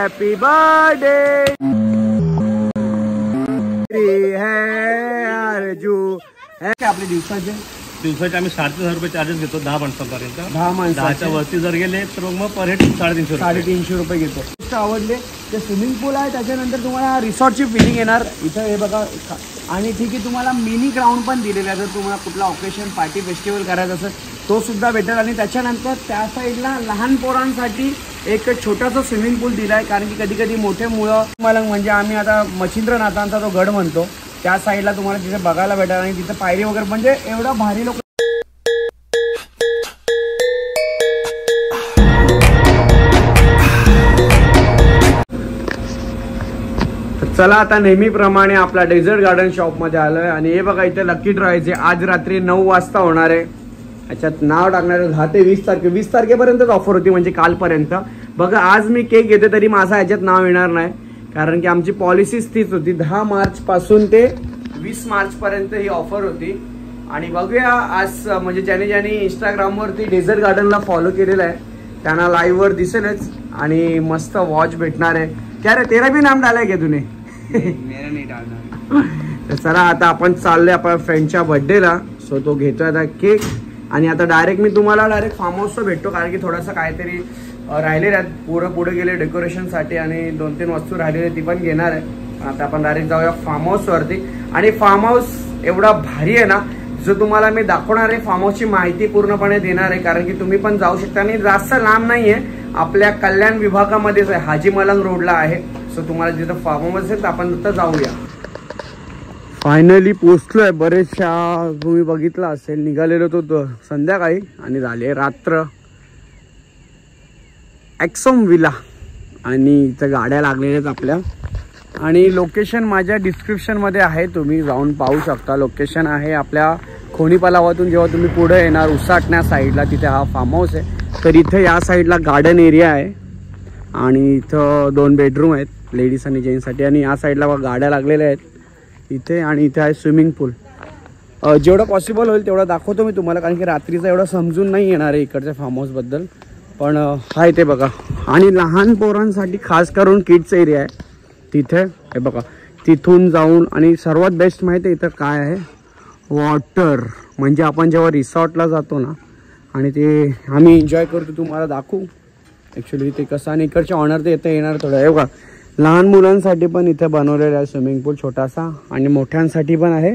Happy birthday है अर्जू। आपले दिवसाचे आम्ही 7,000 रुपये चार्जेस घेतो 10 माणसांपर्यंत। 10 माणसाच्या वरती जर गेले तर मग पर हेड 350 रुपये घेतो। आवडले ते स्विमिंग पूल आहे, त्याच्यानंतर तुम्हाला रिसॉर्टची फिलिंग येणार इथं हे बघा। आणि ठीक आहे, तुम्हाला मिनी ग्राउंड पण दिलेलं आहे, जर तुम्हाला कुठला ऑकेशन पार्टी फेस्टिवल करायचं असेल तो सुद्धा भेटेल। आणि त्याच्यानंतर त्या साईडला लहान पोरांसाठी एक छोटासा स्विमिंग पूल दिला आहे, कारण की कधी कधी मोठे मुलं मलंग म्हणजे आम्ही आता मच्छिंद्रनाथांचा तो गड म्हणतो त्या साईडला तुम्हाला तिथे बघायला भेटेल। आणि तिथे पायरी वगैरे म्हणजे एवढा भारी लोक। चला आता नेहमीप्रमाणे आपला डेझर्ट गार्डन शॉप मध्ये आलोय आणि हे बघा इथे लकी ड्रॉ आज रात्री 9 वाजता होणार आहे। याच्यात नाव टाकणार 10 ते 20 तारखेपर्यंतच ऑफर होती, म्हणजे कालपर्यंत। बघा आज मी केक घेते तरी माझा याच्यात नाव येणार नाही, कारण की आमची पॉलिसीच तीच होती 10 मार्च पासून ते 20 मार्च पर्यंत ही ऑफर होती। आणि बघूया आज म्हणजे ज्याने इंस्टाग्रामवरती डेझर्ट गार्डनला फॉलो केलेलं आहे त्यांना लाईव्ह वर दिसेलच आणि मस्त वॉच भेटणार आहे। क्या रे तेरा भी नाम डालाय का तूने? मेरा नाही डालणार। तर चला आता आपण चाललोय आपल्या फ्रेंडच्या बर्थडेला। सो तो घेतोय आता केक आणि आता डायरेक्ट मी तुम्हाला डायरेक्ट फार्म हाऊसला भेटतो, कारण की थोडासा काहीतरी राहिलेले आहेत पुढे गेले डेकोरेशनसाठी आणि 2-3 वस्तू राहिलेली ती पण घेणार आहे। आता आपण डायरेक्ट जाऊया फार्म हाऊसवरती। आणि फार्म हाऊस एवढा भारी आहे ना, जो तुम्हाला मी दाखवणार आहे फार्म हाऊसची माहिती पूर्णपणे देणार आहे, कारण की तुम्ही पण जाऊ शकता आणि जास्त लांब नाहीये, आपल्या कल्याण विभागामध्येच आहे, हाजी मलंग रोडला आहे। सो तुम्हाला जिथं फार्म हाऊस असेल तर आपण तिथं जाऊया। फायनली पोहोचलोय। बरेचशा तुम्ही बघितलं असेल, निघालेलो तो संध्याकाळी आणि झाले रात्र। एक्सोम विला आणि इथं गाड्या लागलेल्या आहेत आपल्या। आणि लोकेशन माझ्या डिस्क्रिप्शन मध्ये आहे, तुम्ही जाऊन पाहू शकता। लोकेशन आहे आपल्या खोनी पलावातून जेव्हा तुम्ही पुढे येणार उसाटण्या साईडला, तिथे हा फार्म हाऊस आहे। तर इथे या साईडला गार्डन एरिया आहे आणि इथं 2 बेडरूम आहेत लेडीज आणि जेंट्ससाठी। आणि या साईडला गाड्या लागलेल्या आहेत इथे आणि इथे आहे स्विमिंग पूल। जेवढं पॉसिबल होईल तेवढं दाखवतो मी तुम्हाला, कारण की रात्रीचं एवढं समजून नाही येणार आहे इकडच्या फार्म हाऊसबद्दल, पण हा इथे बघा। आणि लहान पोरांसाठी खास करून किड्स एरिया आहे तिथे, हे बघा तिथून जाऊन। आणि सर्वात बेस्ट माहिती आहे इथं काय आहे, वॉटर। म्हणजे आपण जेव्हा रिसॉर्टला जातो ना आणि ते आम्ही एन्जॉय करतो, तुम्हाला दाखवू ॲक्च्युली ते कसं। आणि इकडचे ऑनर ते इथे येणार थोडं, हे बघा लहान मुलांसाठी पण इथे बनवलेलं आहे स्विमिंग पूल छोटासा आणि मोठ्यांसाठी पण आहे।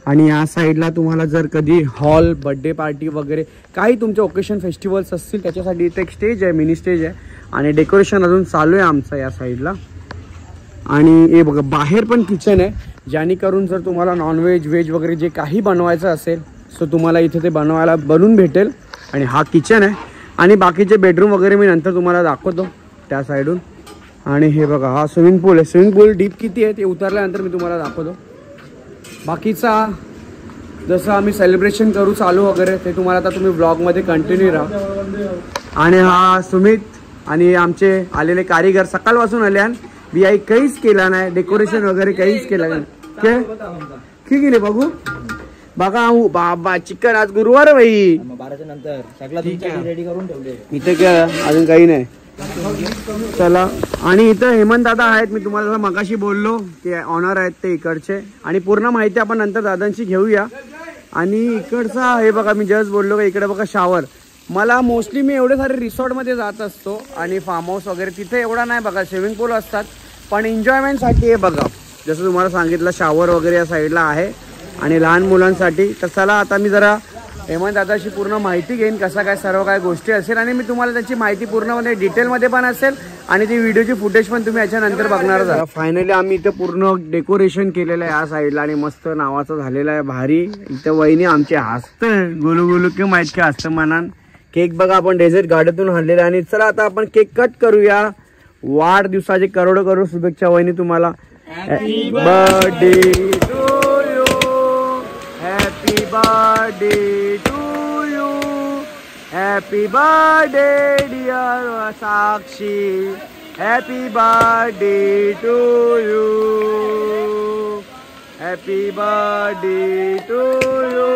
आणि या साईडला तुम्हाला जर कधी हॉल बर्थडे पार्टी वगैरे काही तुमचे ओकेशन फेस्टिवल्स असतील त्याच्यासाठी इथे एक स्टेज आहे, मिनी स्टेज आहे आणि डेकोरेशन अजून चालू आहे आमचं या साईडला। आणि हे बघा बाहेर पण किचन आहे, जेणेकरून जर तुम्हाला नॉनव्हेज व्हेज वगैरे जे काही बनवायचं असेल सो तुम्हाला इथे ते बनवून भेटेल। आणि हा किचन आहे आणि बाकीचे बेडरूम वगैरे मी नंतर तुम्हाला दाखवतो त्या साईडून। आणि हे बघा हा स्विमिंग पूल आहे। स्विमिंग पूल डीप किती आहे ते उतरल्यानंतर मी तुम्हाला दाखवतो। बाकीचा जसं आम्ही सेलिब्रेशन करू चालू वगैरे ते तुम्हाला आता तुम्ही ब्लॉगमध्ये कंटिन्यू राहा। आणि हा सुमित आणि आमचे आलेले कारीगर सकाळपासून आले आणि बिआई काहीच केला नाही, डेकोरेशन वगैरे काहीच केलं नाही। ठीक आहे बघू बघा बाबा चिकन आज गुरुवार भाई 12च्या नंतर सगळा रेडी करून ठेवले इथे काय अजून काही नाही। चला आणि इथं हेमंत दादा आहेत, मी तुम्हाला मगाशी बोललो की ऑनर आहेत ते इकडचे आणि पूर्ण माहिती आपण नंतर दादांची घेऊया। आणि इकडचा हे बघा मी जस्ट बोललो का इकडे बघा शावर। मला मोस्टली मी एवढे सारे रिसॉर्टमध्ये जात असतो आणि फार्म हाऊस वगैरे तिथे एवढा नाही बघा, स्विमिंग पूल असतात पण एन्जॉयमेंटसाठी हे बघा जसं तुम्हाला सांगितलं शावर वगैरे या साईडला आहे आणि लहान मुलांसाठी। तर चला आता मी जरा हेमंत दादाशी पूर्ण माहिती घेईन कसा काय सर्व काय गोष्टी असेल आणि मी तुम्हाला त्याची माहिती पूर्णमध्ये डिटेलमध्ये पण असेल आणि ती व्हिडिओची फुटेज पण तुम्ही याच्यानंतर बघणार आहात। फायनली आम्ही इथे पूर्ण डेकोरेशन केलेलं आहे या साईडला आणि मस्त नावाचं झालेलं आहे भारी। इथं वहिनी आमचे हसतं गोलू गोलू किंवा माहित काय हसतं मनान। केक बघा आपण डेझर्ट गार्डनतून आणलेला आणि चला आता आपण केक कट करूया। वाढदिवसाचे करोडो शुभेच्छा वहिनी तुम्हाला। Happy birthday to you, happy birthday to you, happy birthday dear Sakshi, happy birthday to you, happy birthday to you.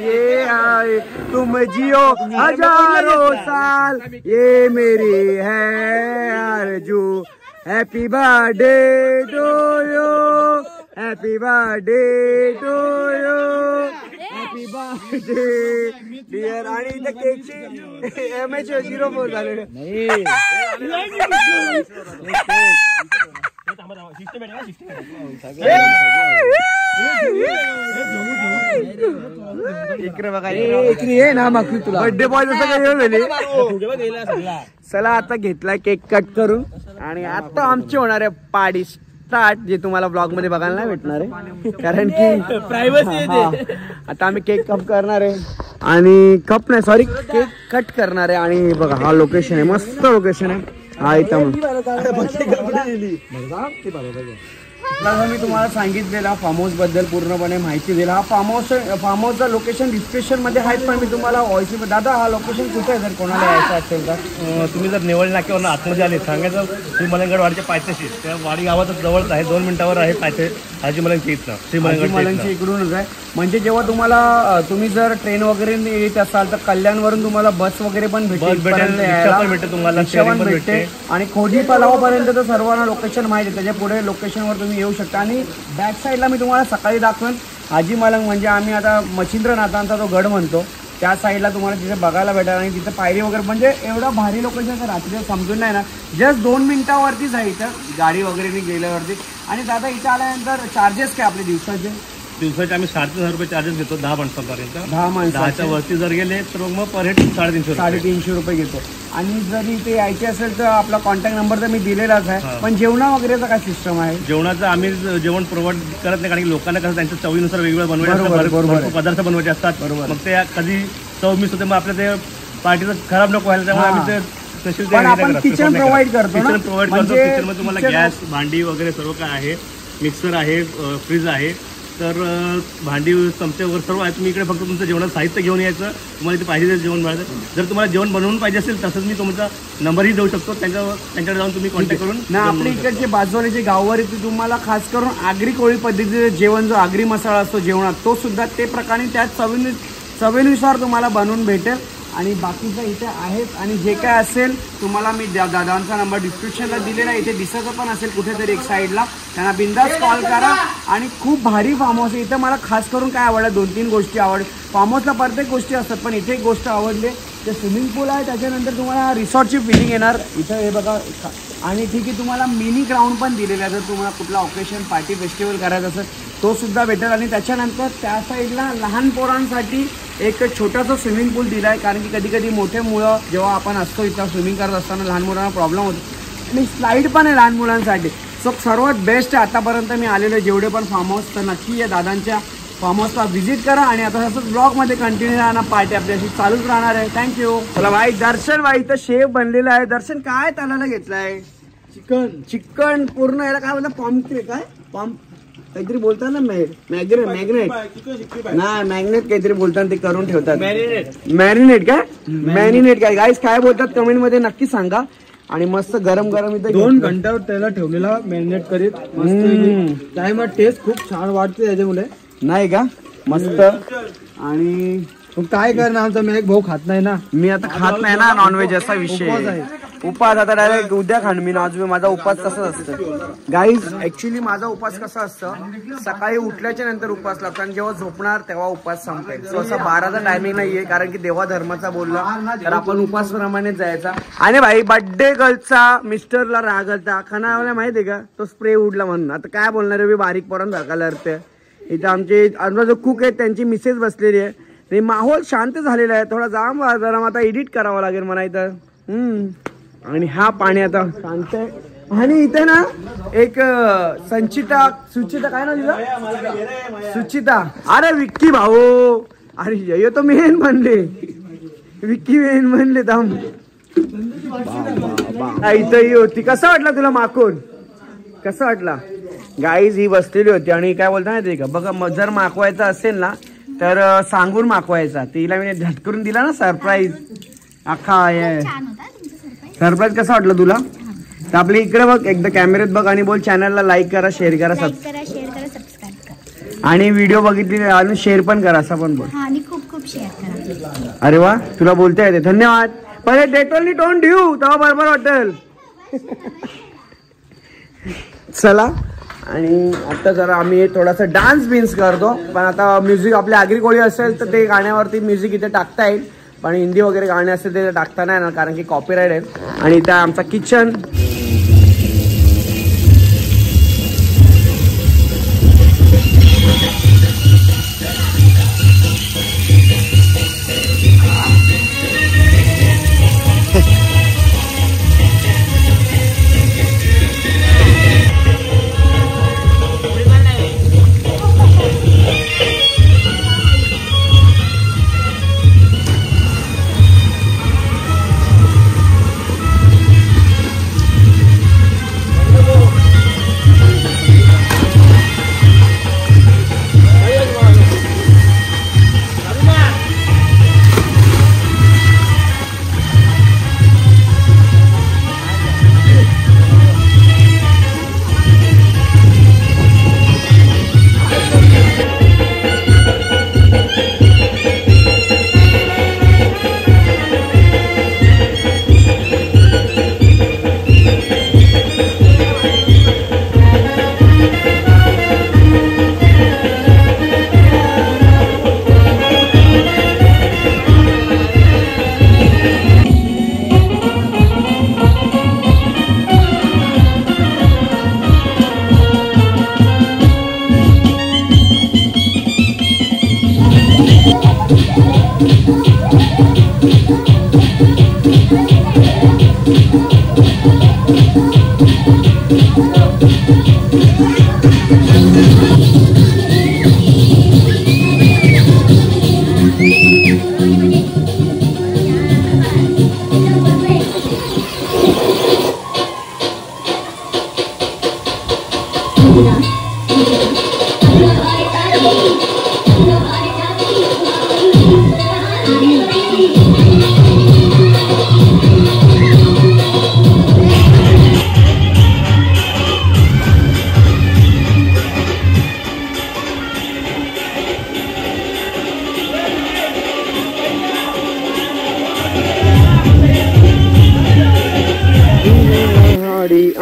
ये आए तुम जियो हजारों साल, ये मेरी है आरज़ू। Happy birthday to you, happy birthday to you, happy birthday dear. आणि इथे केकची MH04 झालेलं इकडे बघा, इकडे ये ना मग तुला बर्थडे बॉय जसं काही. चला आता घेतला केक कट करून आणि आता आमची होणार आहे पार्टी स्टार्ट, जे तुम्हाला ब्लॉग मध्ये बघायला नाही भेटणार आहे कारण की प्रायव्हसी. आता आम्ही केक कट करणार आहे आणि कप नाही सॉरी केक कट करणार आहे. आणि बघा हा लोकेशन आहे, मस्त लोकेशन आहे. हा इथं मी तुम्हाला सांगितलेला फार्म हाऊस बद्दल पूर्णपणे माहिती दिला. हा फार्म हाऊसचं लोकेशन डिस्क्रिप्शन मध्ये आहे, पण मी तुम्हाला व्हॉइस. दादा हा लोकेशन कुठे आहे जर कोणाला यायचं असेल तर? तुम्ही जर नेवळ नाक्यावरून आतमध्ये आले सांगायचं श्रीमलंगड वाडीच्या पायथ्याशी, त्या वाडी गावातच जवळच आहे, 2 मिनिटावर आहे पायथे हाजी मलंगची इथं. श्रीमलंगची इकडूनच आहे. म्हणजे जेव्हा तुम्हाला तुम्ही जर ट्रेन वगैरे येत असाल तर कल्याणवरून तुम्हाला बस वगैरे पण भेटेल तुम्हाला भेटते. आणि खोडी तलावापर्यंत तर सर्वांना लोकेशन माहिती आहे, त्याच्या पुढे लोकेशनवर तुम्ही येऊ शकता. आणि बॅक साईडला मी तुम्हाला सकाळी दाखवेन हाजी मलंग, म्हणजे आम्ही आता मच्छिंद्रनाथांचा जो गड म्हणतो त्या साईडला तुम्हाला तिथे बघायला भेटेल. आणि तिथे पायरी वगैरे म्हणजे एवढं भारी लोकेशन रात्री समजून नाही ना, जस्ट 2 मिनिटावरतीच आहे इथं गाडी वगैरे गेल्यावरती. आणि दादा इथं आल्यानंतर चार्जेस काय आपले दिवसाचे आम्ही 3,500 रुपये चार्जेस घेतो 10 माणसांपर्यंत. 10 माणसाच्या वरती जर गेले तर मग पर हेड 350 रुपये घेतो. आणि जर इथे यायचे असेल तर आपला कॉन्टॅक्ट नंबर तर मी दिलेलाच आहे. पण जेवणा वगैरेचा काय सिस्टम आहे? जेवणाचं आम्ही जेवण प्रोव्हाइड करत नाही, कारण की लोकांना कसं त्यांच्या चवीनुसार वेगवेगळं बनवायचे पदार्थ बनवायचे असतात. बरोबर, मग ते कधी चव मिस होते, मग आपल्या ते पार्टीचं खराब नको व्हायला, त्यामुळे आम्ही ते किचन प्रोव्हाइड करतो. किचन मध्ये तुम्हाला गॅस, भांडी वगैरे सर्व काय आहे, मिक्सर आहे, फ्रीज आहे, तर भांडी चमचे वगैरे सर्व आहे. तुम्ही इकडे फक्त तुमचं जेवणाचं साहित्य घेऊन यायचं, तुम्हाला इथे पाहिजे जेवण मिळालं. जर तुम्हाला जेवण बनवून पाहिजे असेल तसंच मी तुमचा नंबरही देऊ शकतो, त्यांच्याकडे जाऊन तुम्ही कॉन्टॅक्ट करून. ना आपल्या इकडचे बाजूवाले जे गाववर येते तुम्हाला खास करून आगरी कोळी पद्धतीचं जेवण, जो आगरी मसाला असतो जेवणात, तो सुद्धा ते प्रकारे त्या चवीनुसार तुम्हाला बनवून भेटेल. आणि बाकीचं इथे आहेत. आणि जे काय असेल तुम्हाला मी दादांचा नंबर डिस्क्रिप्शनला दिलेला आहे, इथे दिसत पण असेल कुठेतरी एक साईडला, त्यांना बिंदास कॉल करा. आणि खूप भारी फार्म हाऊस आहे इथं. मला खास करून काय आवडलं, 2-3 गोष्टी आवडल्या. फार्म हाऊसला प्रत्येक गोष्टी असतात, पण इथे एक गोष्ट आवडली, ते स्विमिंग पूल आहे, त्याच्यानंतर तुम्हाला रिसॉर्टची फिलिंग येणार इथं. हे बघा, आणि ठीक आहे तुम्हाला मिनी ग्राउंड पण दिलेला आहे, जर तुम्हाला कुठला ऑकेशन पार्टी फेस्टिवल करायचं असेल तो सुद्धा भेटेल. आणि त्याच्यानंतर त्या साईडला लहान पोरांसाठी एक छोटासा स्विमिंग पूल दिला आहे, कारण की कधी कधी मोठे मुलं जेव्हा आपण असतो इथं स्विमिंग करत असताना लहान मुलांना प्रॉब्लेम होतो. आणि स्लाईड पण आहे लहान मुलांसाठी. सो सर्वात बेस्ट आहे आतापर्यंत मी आलेलो जेवढे पण फार्म हाऊस, तर नक्की या दादांच्या फार्म हाऊसला व्हिजिट करा. आणि आता तसंच ब्लॉगमध्ये कंटिन्यू राहणार, पार्टी आपल्याशी चालूच राहणार आहे. थँक्यू. चला भाई, दर्शन भाई इथं शेफ बनलेला आहे. दर्शन काय तलाला घेतलाय? चिकन पूर्ण याला काय बोलतात, पॉम्फ्रेट काय काहीतरी बोलतात ना, मॅग्नेट ना, मॅग्नेट काहीतरी बोलतात, ते करून ठेवतात. मॅरिनेट काय गाईस काय बोलतात कमेंट मध्ये नक्की सांगा. आणि मस्त गरम गरम इथं 2 घंट्यावर त्याला ठेवलेला मॅरिनेट करीत. मस्त टेस्ट खूप छान वाटते त्याच्यामुळे, नाही का? मस्त. आणि काय करणार, आमचा मी एक भाऊ खात नाही ना, मी आता खात नाही ना नॉनव्हेज, असा विषय आहे. उपास आता डायरेक्ट उद्या खाण मी नॉनव्हेज. माझा उपास तसंच असतं गाईज. ऍक्च्युली माझा उपास कसा असतं, सकाळी उठल्याच्या नंतर उपास लागतो आणि जेव्हा झोपणार तेव्हा उपास संपेल. सो असं 12चा टायमिंग नाहीये, कारण की देवा धर्माचा बोलला तर आपण उपासप्रमाणे जायचा. आणि भाई बर्थडे गर्लचा मिस्टरला रागलता खाना माहितीये का, तो स्प्रे उडला म्हणून. आता काय बोलणार आहे, बारीक पोरांसारखा लढते. इथं आमचा जो कुक आहे त्यांची मिसेस बसलेली आहे. ते माहोल शांत झालेला आहे, थोडा जाम जरा आता एडिट करावं लागेल मला इथं. आणि हा पाणी आता शांत आहे. आणि इथे ना एक सुचिता काय ना तिला, सुचिता, अरे विक्की भाऊ, अरे ये तो मेन म्हणले, विक्की मेन म्हणले. थांब, इथं होती. कसा वाटला तुला माकून, कसा वाटला? गाईज ही बसलेली होती आणि काय बोलता माहिती का, बघा जर माकवायचा असेल ना तर सांगून माकवायचा. तिला मी झटकरून दिला ना सरप्राईज अख्खा. सरप्राईज कसा वाटलं तुला? तर आपल्या इकडे बघ, एकदा कॅमेऱ्यात बघ आणि बोल चॅनलला लाईक करा, शेअर करा, सबस्क्राईब करा. आणि व्हिडिओ बघितली आणि शेअर पण करा, असं पण बोल. आणि खूप खूप खूप शेअर करा. अरे वा, तुला बोलता येते, धन्यवाद. पहिले डेटोलनी तोंड ठेवू तेव्हा बरोबर वाटेल. चला, आणि आता जरा आम्ही थोडासा डान्स बिन्स करतो. पण आता म्युझिक आपल्या आगरी कोळी असेल तर ते गाण्यावरती म्युझिक इथे टाकता येईल, पण हिंदी वगैरे गाणे असतील ते टाकता नाही येणार कारण की कॉपीराईट आहे. आणि इथं आमचा किचन.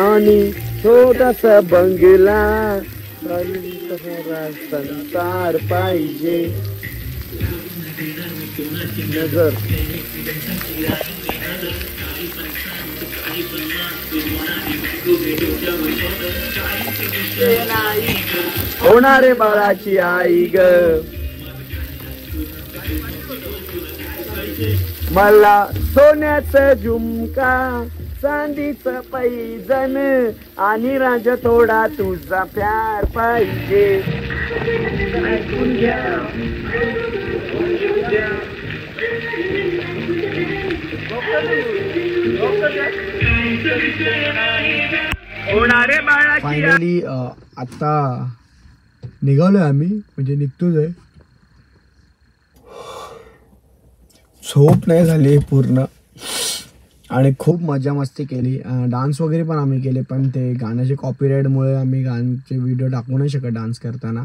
आणि छोटासा बंगला, संसार पाहिजे. नजर होणारे बाळाची आई ग, मला सोन्याचं झुमका, चांदीचं पैजण आणि राज थोडा तुझा प्यार पाहिजे. फायनली आता निघालोय आम्ही, म्हणजे निघतोच आहे. झोप नाही झाली पूर्ण आणि खूप मजा मस्ती केली. डान्स वगैरे पण आम्ही केले, पण ते गाण्याचे कॉपीराईटमुळे आम्ही गाण्याचे व्हिडिओ टाकू नाही शकत डान्स करताना,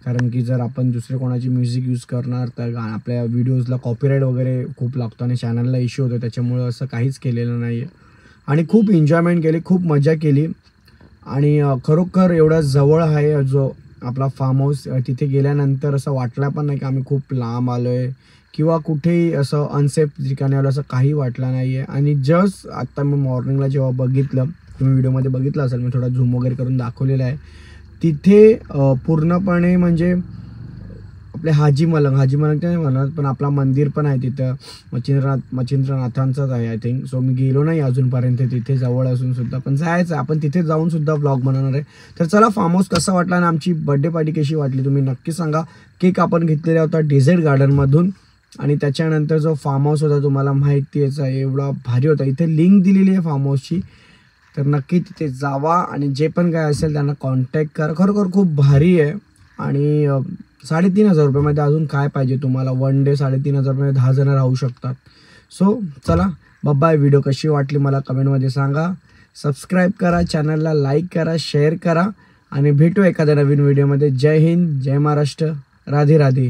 कारण की जर आपण दुसरे कोणाची म्युझिक यूज करणार तर आपल्या व्हिडिओजला कॉपीराईट वगैरे खूप लागतो आणि चॅनलला इश्यू होतो. त्याच्यामुळे असं काहीच केलेलं नाही आहे. आणि खूप एन्जॉयमेंट केली, खूप मजा केली. आणि खरोखर एवढा जवळ आहे जो आपला फार्म हाऊस, तिथे गेल्यानंतर असं वाटलं पण नाही की आम्ही खूप लांब आलो आहे किंवा कुठेही असं अनसेफ ठिकाणी आलं असं काही वाटलं नाही आहे. आणि जस्ट आत्ता मी मॉर्निंगला जेव्हा बघितलं, तुम्ही व्हिडिओमध्ये बघितलं असेल, मी थोडा झूम वगैरे करून दाखवलेला आहे, तिथे पूर्णपणे म्हणजे आपले हाजी मलंग ते नाही म्हणत, पण आपला मंदिर पण आहे तिथं, मच्छिंद्रनाथांचंच आहे आय थिंक. सो मी गेलो नाही अजूनपर्यंत तिथे जवळ असून सुद्धा, पण जायचं आपण तिथे जाऊन सुद्धा ब्लॉग बनवणार आहे. तर चला, फार्म हाऊस कसा वाटला आणि आमची बर्थडे पार्टी कशी वाटली तुम्ही नक्की सांगा. केक आपण घेतलेला होता डेझर्ट गार्डनमधून, आणि त्याच्यानंतर जो फार्म हाऊस होता तुम्हाला माहिती याचा एवढा भारी होता. इथे लिंक दिलेली आहे फार्म हाऊसची, तर नक्की तिथे जावा आणि जे पण काय असेल त्यांना कॉन्टॅक्ट करा. खरोखर खूप भारी आहे. आणि 3,500 रुपयामध्ये अजून काय पाहिजे तुम्हाला. वन डे 3,500 रुपयामध्ये 10 जण राहू शकतात. सो चला, बाय. व्हिडिओ कशी वाटली मला कमेंटमध्ये सांगा. सबस्क्राईब करा, चॅनलला लाईक करा, शेअर करा आणि भेटू एखाद्या नवीन व्हिडिओमध्ये. जय हिंद, जय महाराष्ट्र, राधे राधे.